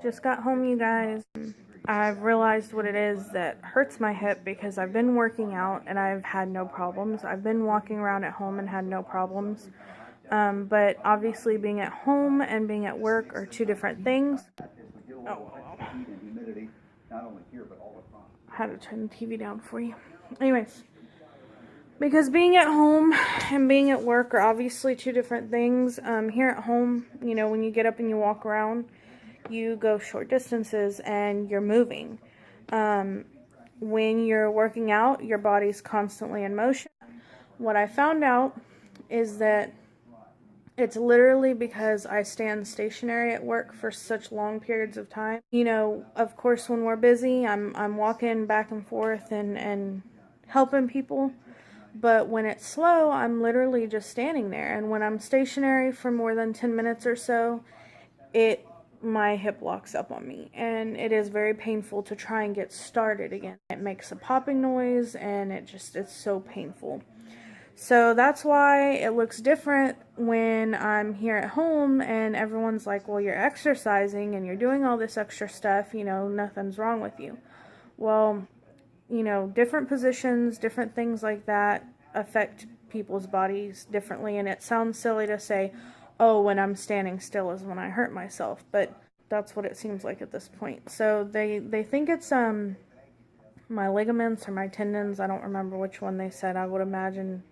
Just got home, you guys. I've realized what it is that hurts my hip because I've been working out and I've had no problems. I've been walking around at home and had no problems. But obviously being at home and being at work are two different things. Oh, I had to turn the TV down for you. Anyways, because being at home and being at work are obviously two different things. Here at home, you know, when you get up and you walk around, you go short distances and you're moving. When you're working out, your body's constantly in motion. What I found out is that it's literally because I stand stationary at work for such long periods of time. You know, of course, when we're busy, I'm walking back and forth and helping people. But when it's slow, I'm literally just standing there. And when I'm stationary for more than 10 minutes or so, my hip locks up on me. And it is very painful to try and get started again. It makes a popping noise and it's so painful. So that's why it looks different when I'm here at home and everyone's like, well, you're exercising and you're doing all this extra stuff, you know, nothing's wrong with you. Well, you know, different positions, different things like that affect people's bodies differently. And it sounds silly to say, oh, when I'm standing still is when I hurt myself. But that's what it seems like at this point. So they think it's my ligaments or my tendons. I don't remember which one they said. I would imagine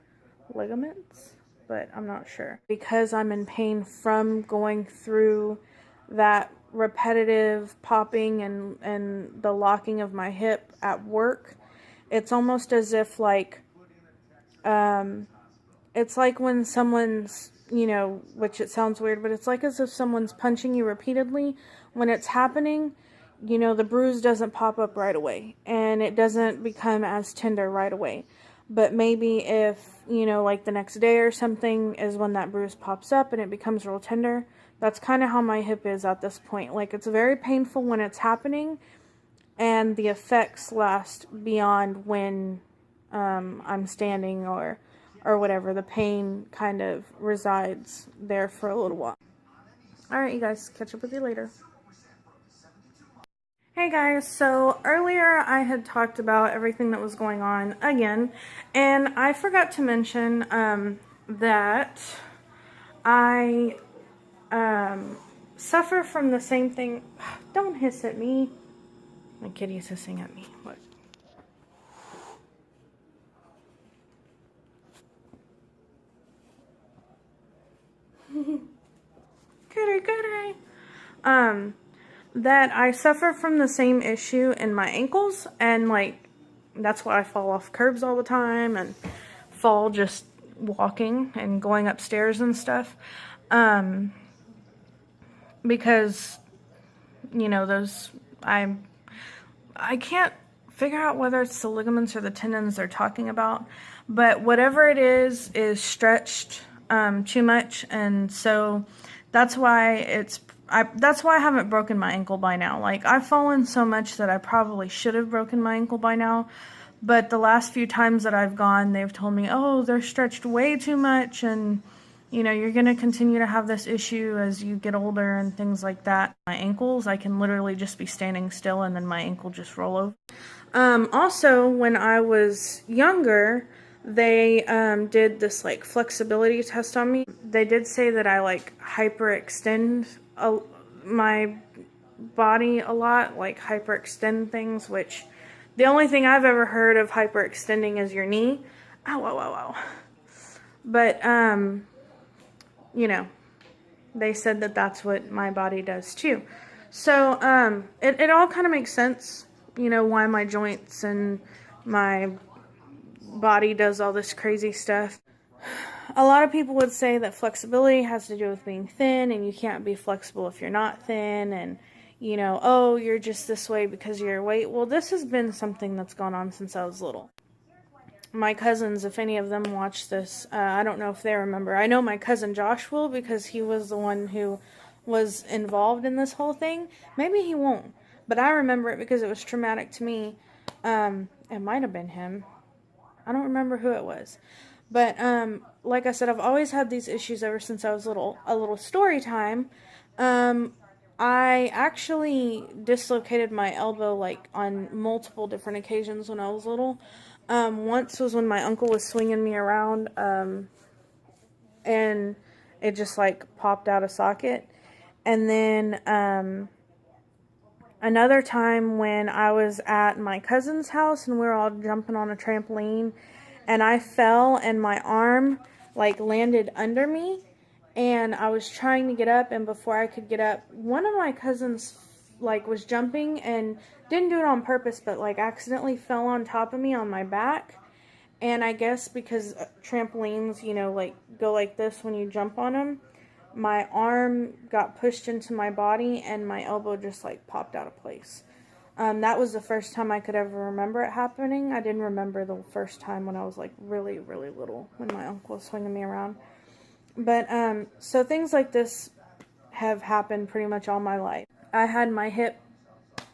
ligaments, but I'm not sure. Because I'm in pain from going through that repetitive popping and the locking of my hip at work, it's almost as if like it's like when someone's, you know, which it sounds weird, but it's like as if someone's punching you repeatedly. When it's happening, you know, the bruise doesn't pop up right away and it doesn't become as tender right away. But maybe if, you know, like the next day or something is when that bruise pops up and it becomes real tender. That's kind of how my hip is at this point. Like, it's very painful when it's happening, and the effects last beyond when I'm standing or whatever. The pain kind of resides there for a little while. Alright, you guys, catch up with you later. Hey guys, so earlier I had talked about everything that was going on again, and I forgot to mention that I suffer from the same thing. Don't hiss at me. My kitty's hissing at me. What? Kitty. That I suffer from the same issue in my ankles, and like that's why I fall off curbs all the time and fall just walking and going upstairs and stuff, because, you know, those I can't figure out whether it's the ligaments or the tendons they're talking about, but whatever it is stretched too much, and so that's why that's why I haven't broken my ankle by now. Like, I've fallen so much that I probably should have broken my ankle by now. But the last few times that I've gone, they've told me, oh, they're stretched way too much. And, you know, you're going to continue to have this issue as you get older and things like that. My ankles, I can literally just be standing still and then my ankle just roll over. Also, when I was younger, they did this like flexibility test on me. They did say that I like hyperextend my body a lot, like hyperextend things, which the only thing I've ever heard of hyperextending is your knee. Ow. But, you know, they said that that's what my body does too. So, it all kind of makes sense, you know, why my joints and my body does all this crazy stuff. A lot of people would say that flexibility has to do with being thin, and you can't be flexible if you're not thin, and, you know, oh, you're just this way because of your weight. Well, this has been something that's gone on since I was little. My cousins, if any of them watch this, I don't know if they remember. I know my cousin Josh will, because he was the one who was involved in this whole thing. Maybe he won't, but I remember it because it was traumatic to me. It might have been him. I don't remember who it was. But, like I said, I've always had these issues ever since I was little. A little story time. I actually dislocated my elbow like on multiple different occasions when I was little. Once was when my uncle was swinging me around, and it just like popped out of socket. And then another time when I was at my cousin's house and we were all jumping on a trampoline, and I fell and my arm like landed under me, and I was trying to get up, and before I could get up, one of my cousins like was jumping and didn't do it on purpose, but like accidentally fell on top of me on my back. And I guess because trampolines, like go like this when you jump on them, my arm got pushed into my body and my elbow just like popped out of place. That was the first time I could ever remember it happening. I didn't remember the first time when I was like really, really little when my uncle was swinging me around. But so things like this have happened pretty much all my life. I had my hip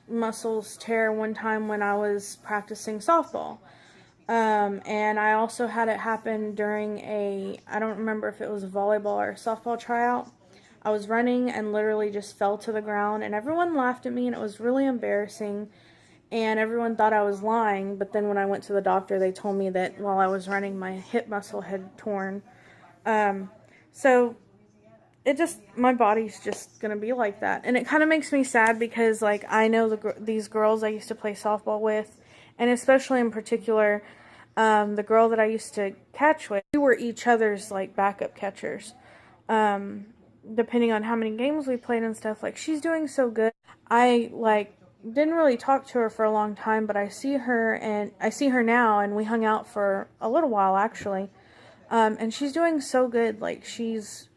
muscles tear one time when I was practicing softball. And I also had it happen during I don't remember if it was a volleyball or a softball tryout. I was running and literally just fell to the ground, and everyone laughed at me, and it was really embarrassing, and everyone thought I was lying. But then when I went to the doctor, they told me that while I was running, my hip muscle had torn. So my body's just gonna be like that, and it kind of makes me sad because like I know these girls I used to play softball with, and especially in particular, the girl that I used to catch with, we were each other's like backup catchers. Depending on how many games we played and stuff, like she's doing so good. I like didn't really talk to her for a long time, but I see her now, and we hung out for a little while actually. And she's doing so good. Like it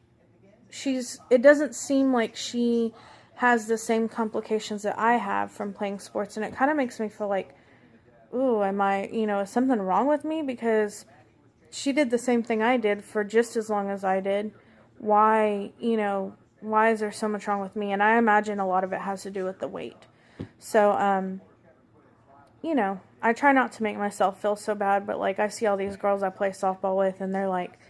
doesn't seem like she has the same complications that I have from playing sports, and it kind of makes me feel like, ooh, is something wrong with me? Because she did the same thing I did for just as long as I did. Why is there so much wrong with me? And I imagine a lot of it has to do with the weight. So, I try not to make myself feel so bad, but like I see all these girls I play softball with, and they're like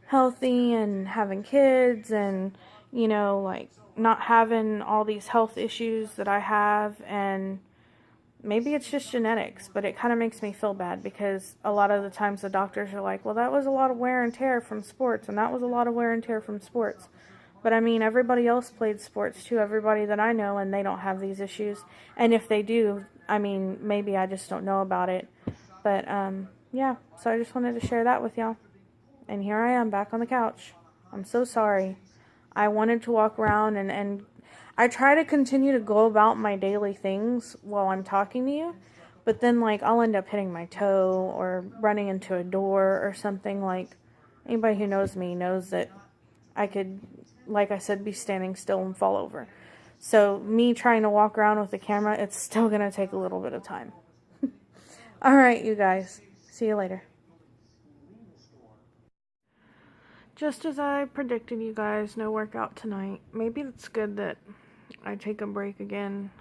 healthy and having kids, and like not having all these health issues that I have, and maybe it's just genetics, but it kind of makes me feel bad because a lot of the times the doctors are like, well, that was a lot of wear and tear from sports, and that was a lot of wear and tear from sports. But I mean, everybody else played sports too, everybody that I know, and they don't have these issues. And if they do, I mean, maybe I just don't know about it. But yeah, so I just wanted to share that with y'all. And here I am back on the couch. I'm so sorry. I wanted to walk around and I try to continue to go about my daily things while I'm talking to you, but then like I'll end up hitting my toe or running into a door or something. Like anybody who knows me knows that I could, like I said, be standing still and fall over. So me trying to walk around with the camera, it's still going to take a little bit of time. All right, you guys. See you later. Just as I predicted, you guys, no workout tonight. Maybe it's good that I take a break again.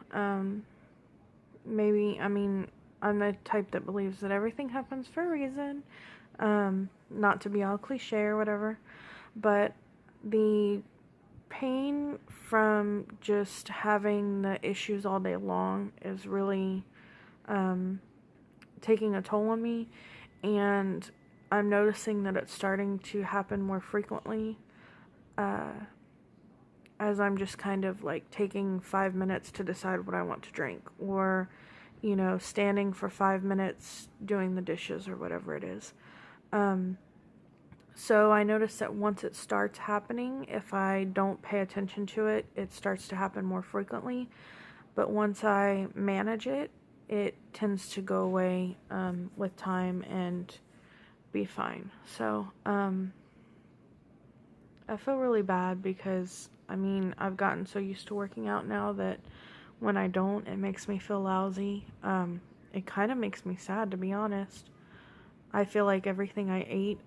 Maybe, I mean, I'm the type that believes that everything happens for a reason. Not to be all cliche or whatever, but the pain from just having the issues all day long is really taking a toll on me, and I'm noticing that it's starting to happen more frequently as I'm just kind of like taking 5 minutes to decide what I want to drink, or standing for 5 minutes doing the dishes or whatever it is. So I notice that once it starts happening, if I don't pay attention to it, it starts to happen more frequently. But once I manage it, it tends to go away with time and be fine. So I feel really bad because, I mean, I've gotten so used to working out now that when I don't, it makes me feel lousy. It kind of makes me sad, to be honest. I feel like everything I ate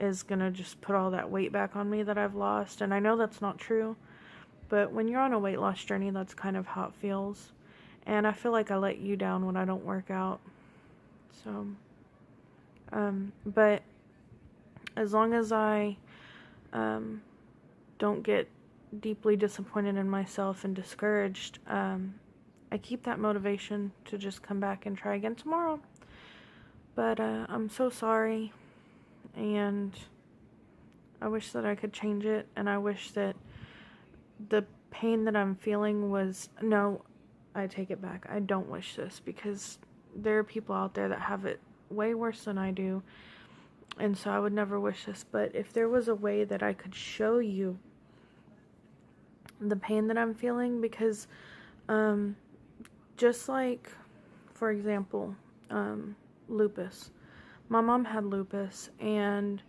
is gonna just put all that weight back on me that I've lost, and I know that's not true, but when you're on a weight loss journey, that's kind of how it feels, and I feel like I let you down when I don't work out. So, but as long as I don't get deeply disappointed in myself and discouraged, I keep that motivation to just come back and try again tomorrow. But I'm so sorry, and I wish that I could change it, and I wish that the pain that I'm feeling was, no, I take it back. I don't wish this, because there are people out there that have it way worse than I do, and so I would never wish this. But if there was a way that I could show you the pain that I'm feeling, because just like, for example, lupus. My mom had lupus, and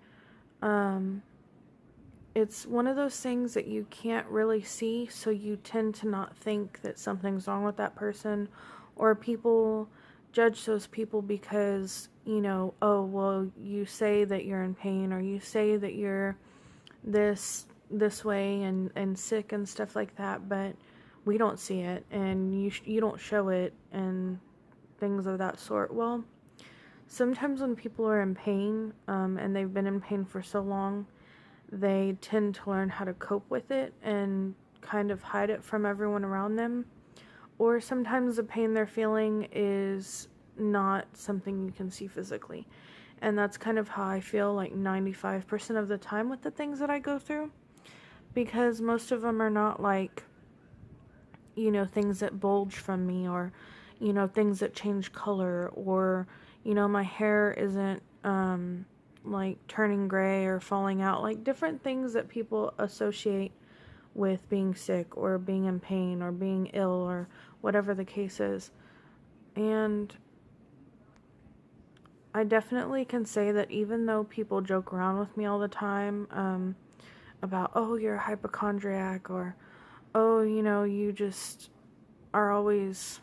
it's one of those things that you can't really see, so you tend to not think that something's wrong with that person, or people judge those people because, you know, oh, well, you say that you're in pain, or you say that you're this way and sick and stuff like that, but we don't see it, and you don't show it, and things of that sort. Well, sometimes when people are in pain, and they've been in pain for so long, they tend to learn how to cope with it and kind of hide it from everyone around them. Or sometimes the pain they're feeling is not something you can see physically. And that's kind of how I feel like 95% of the time with the things that I go through. Because most of them are not like, you know, things that bulge from me, or, you know, things that change color, or, you know, my hair isn't like turning gray or falling out, like different things that people associate with being sick or being in pain or being ill or whatever the case is. And I definitely can say that even though people joke around with me all the time about, oh, you're a hypochondriac, or, oh, you know, you just are always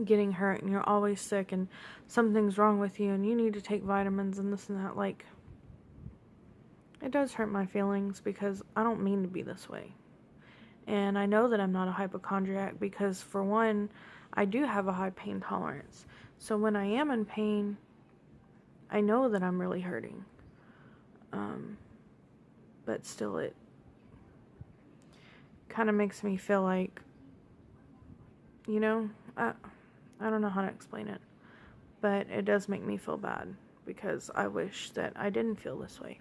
getting hurt and you're always sick and something's wrong with you and you need to take vitamins and this and that, like, it does hurt my feelings, because I don't mean to be this way. And I know that I'm not a hypochondriac because, for one, I do have a high pain tolerance. So when I am in pain, I know that I'm really hurting. But still, it kind of makes me feel like, you know, I don't know how to explain it, but it does make me feel bad, because I wish that I didn't feel this way.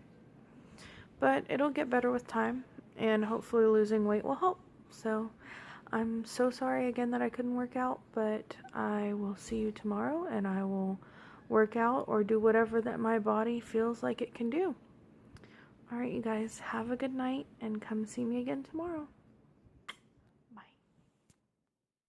But it'll get better with time, and hopefully losing weight will help. So I'm so sorry again that I couldn't work out, but I will see you tomorrow, and I will work out or do whatever that my body feels like it can do. Alright, you guys, have a good night, and come see me again tomorrow.